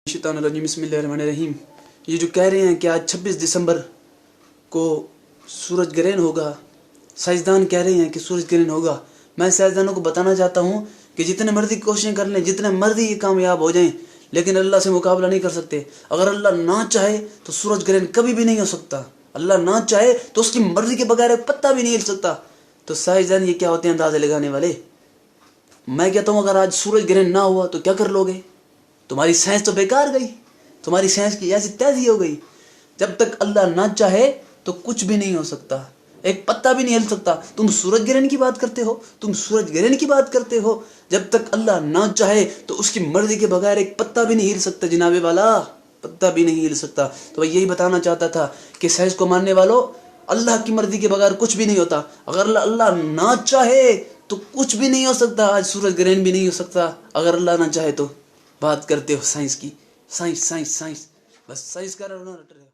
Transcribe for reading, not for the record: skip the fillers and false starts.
शैतानुर्रजीम बिस्मिल्लाहिर्रहमानिर्रहीम। ये जो कह रहे हैं कि आज 26 दिसंबर को सूरज ग्रहण होगा, साइंसदान कह रहे हैं कि सूरज ग्रहण होगा। मैं साइंसदानों को बताना चाहता हूँ कि जितने मर्जी कोशिशें कर लें, जितने मर्जी ये कामयाब हो जाएं, लेकिन अल्लाह से मुकाबला नहीं कर सकते। अगर अल्लाह ना चाहे तो सूरज ग्रहण कभी भी नहीं हो सकता। अल्लाह ना चाहे तो उसकी मर्जी के बगैर एक पत्ता भी नहीं हिल सकता। तो साइंसदान ये क्या होते हैं अंदाजे लगाने वाले। मैं कहता हूँ अगर आज सूरज ग्रहण ना हुआ तो क्या कर लोगे? तुम्हारी साइंस तो बेकार गई, तुम्हारी साइंस की ऐसी तैसी हो गई। जब तक अल्लाह ना चाहे तो कुछ भी नहीं हो सकता, एक पत्ता भी नहीं हिल सकता। तुम सूरज ग्रहण की बात करते हो, तुम सूरज ग्रहण की बात करते हो। जब तक अल्लाह ना चाहे तो उसकी मर्जी के बगैर एक पत्ता भी नहीं हिल सकता जनाबे वाला, पत्ता भी नहीं हिल सकता। तो मैं यही बताना चाहता था कि साइंस को मानने वालों, अल्लाह की मर्जी के बगैर कुछ भी नहीं होता। अगर अल्लाह ना चाहे तो कुछ भी नहीं हो सकता। आज सूरज ग्रहण भी नहीं हो सकता अगर अल्लाह ना चाहे तो। बात करते हो साइंस की, साइंस साइंस साइंस, बस साइंस का रट रहे हो।